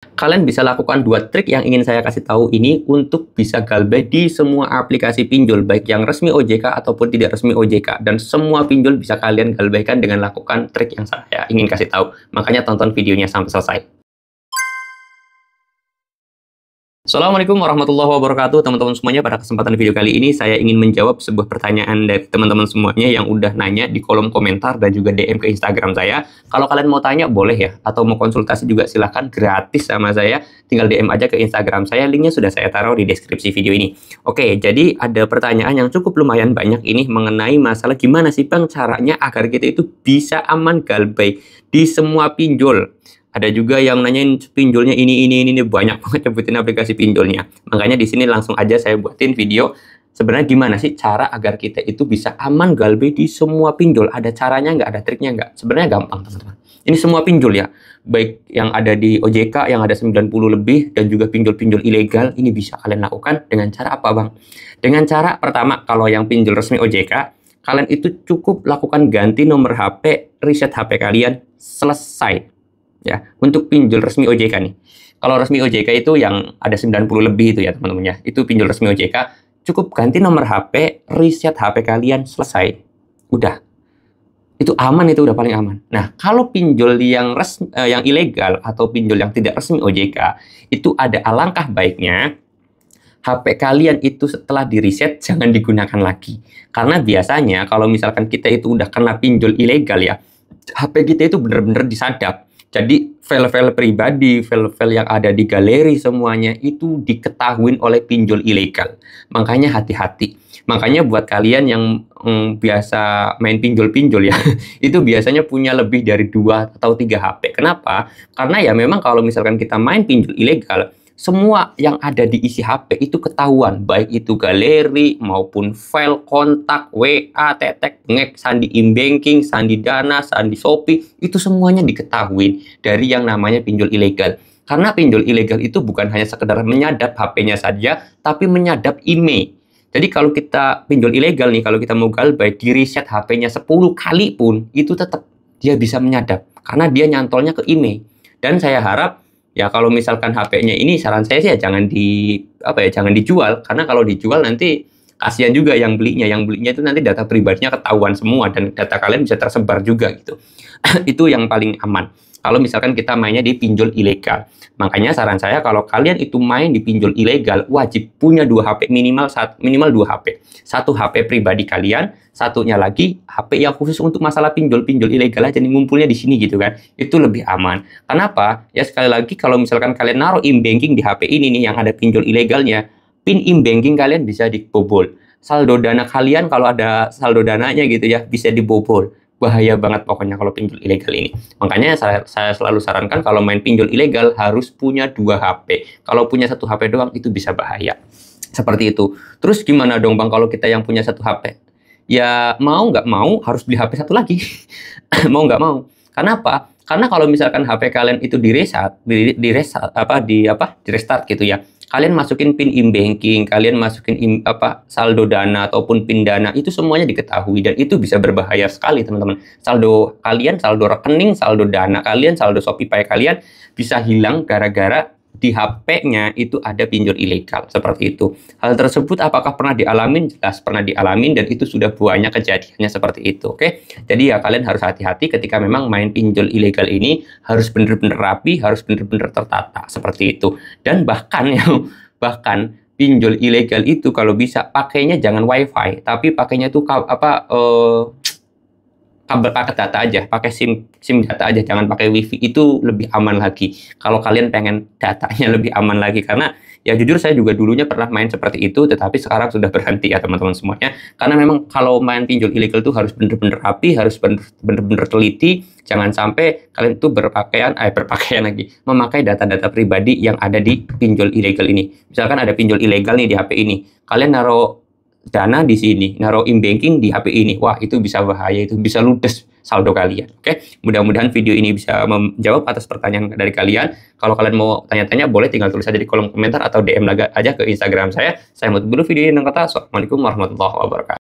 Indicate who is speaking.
Speaker 1: Kalian bisa lakukan dua trik yang ingin saya kasih tahu ini untuk bisa galbay di semua aplikasi pinjol, baik yang resmi OJK ataupun tidak resmi OJK. Dan semua pinjol bisa kalian galbaykan dengan lakukan trik yang saya ingin kasih tahu. Makanya tonton videonya sampai selesai. Assalamualaikum warahmatullahi wabarakatuh teman-teman semuanya. Pada kesempatan video kali ini saya ingin menjawab sebuah pertanyaan dari teman-teman semuanya yang udah nanya di kolom komentar dan juga DM ke Instagram saya. Kalau kalian mau tanya boleh ya, atau mau konsultasi juga silahkan, gratis sama saya. Tinggal DM aja ke Instagram saya, linknya sudah saya taruh di deskripsi video ini. Oke, jadi ada pertanyaan yang cukup lumayan banyak ini mengenai masalah gimana sih Bang caranya agar kita itu bisa aman galbay di semua pinjol. Ada juga yang nanyain pinjolnya ini banyak banget nyebutin aplikasi pinjolnya. Makanya di sini langsung aja saya buatin video. Sebenarnya gimana sih cara agar kita itu bisa aman galbay di semua pinjol? Ada caranya nggak? Ada triknya nggak? Sebenarnya gampang teman-teman. Ini semua pinjol ya. Baik yang ada di OJK yang ada 90 lebih dan juga pinjol-pinjol ilegal. Ini bisa kalian lakukan dengan cara apa Bang? Dengan cara pertama, kalau yang pinjol resmi OJK, kalian itu cukup lakukan ganti nomor HP, reset HP kalian, selesai. Ya, untuk pinjol resmi OJK nih. Kalau resmi OJK itu yang ada 90 lebih itu ya teman-teman ya. Itu pinjol resmi OJK, cukup ganti nomor HP, reset HP kalian, selesai. Udah. Itu aman, itu udah paling aman. Nah, kalau pinjol yang yang ilegal atau pinjol yang tidak resmi OJK, itu ada alangkah baiknya HP kalian itu setelah di reset jangan digunakan lagi. Karena biasanya kalau misalkan kita itu udah kena pinjol ilegal ya, HP kita itu bener-bener disadap. Jadi file-file pribadi, file-file yang ada di galeri semuanya itu diketahuin oleh pinjol ilegal. Makanya hati-hati. Makanya buat kalian yang biasa main pinjol-pinjol ya, itu biasanya punya lebih dari 2 atau 3 HP. Kenapa? Karena ya memang kalau misalkan kita main pinjol ilegal, semua yang ada di isi HP itu ketahuan, baik itu galeri maupun file kontak, WA, tetek, bengek, sandi e-banking, sandi Dana, sandi Shopee, itu semuanya diketahui dari yang namanya pinjol ilegal. Karena pinjol ilegal itu bukan hanya sekedar menyadap HP-nya saja, tapi menyadap email. Jadi kalau kita pinjol ilegal nih, kalau kita mau galbay, di reset HP-nya 10 kali pun, itu tetap dia bisa menyadap. Karena dia nyantolnya ke email. Dan saya harap ya kalau misalkan HP-nya ini, saran saya sih ya jangan jangan dijual, karena kalau dijual nanti kasihan juga yang belinya. Yang belinya itu nanti data pribadinya ketahuan semua dan data kalian bisa tersebar juga gitu. Itu yang paling aman. Kalau misalkan kita mainnya di pinjol ilegal. Makanya saran saya kalau kalian itu main di pinjol ilegal, wajib punya 2 HP, minimal 2 HP. Satu HP pribadi kalian, satunya lagi HP yang khusus untuk masalah pinjol-pinjol ilegal aja nih, ngumpulnya di sini gitu kan. Itu lebih aman. Kenapa? Ya sekali lagi kalau misalkan kalian naruh e-banking di HP ini nih yang ada pinjol ilegalnya, pin e-banking kalian bisa dibobol. Saldo dana kalian kalau ada saldo dananya gitu ya, bisa dibobol. Bahaya banget pokoknya kalau pinjol ilegal ini. Makanya saya selalu sarankan kalau main pinjol ilegal harus punya 2 HP. Kalau punya 1 HP doang itu bisa bahaya. Seperti itu. Terus gimana dong Bang kalau kita yang punya 1 HP? Ya mau nggak mau harus beli HP 1 lagi. Mau nggak mau. Kenapa? Karena kalau misalkan HP kalian itu di restart gitu ya. Kalian masukin pin e-banking, kalian masukin saldo dana ataupun pin dana, itu semuanya diketahui dan itu bisa berbahaya sekali teman-teman. Saldo kalian, saldo rekening, saldo dana kalian, saldo Shopee kalian bisa hilang gara-gara di HP-nya itu ada pinjol ilegal, seperti itu. Hal tersebut apakah pernah dialamin? Jelas pernah dialamin dan itu sudah banyak kejadiannya seperti itu, oke? Jadi ya kalian harus hati-hati ketika memang main pinjol ilegal ini, harus bener-bener rapi, harus bener-bener tertata, seperti itu. Dan bahkan pinjol ilegal itu kalau bisa pakainya jangan WiFi, tapi pakainya itu kabel paket data aja, pakai SIM data aja, jangan pakai WiFi, itu lebih aman lagi. Kalau kalian pengen datanya lebih aman lagi, karena ya jujur saya juga dulunya pernah main seperti itu, tetapi sekarang sudah berhenti ya teman-teman semuanya. Karena memang kalau main pinjol ilegal itu harus bener-bener rapi, harus bener-bener teliti, jangan sampai kalian itu berpakaian lagi, memakai data-data pribadi yang ada di pinjol ilegal ini. Misalkan ada pinjol ilegal nih di HP ini, kalian naruh dana di sini, naruh e-banking di HP ini. Wah, itu bisa bahaya, itu bisa ludes saldo kalian. Oke, mudah-mudahan video ini bisa menjawab atas pertanyaan dari kalian. Kalau kalian mau tanya-tanya, boleh tinggal tulis aja di kolom komentar atau DM aja ke Instagram saya. Saya mau dulu video ini dengan kata, Assalamualaikum warahmatullahi wabarakatuh.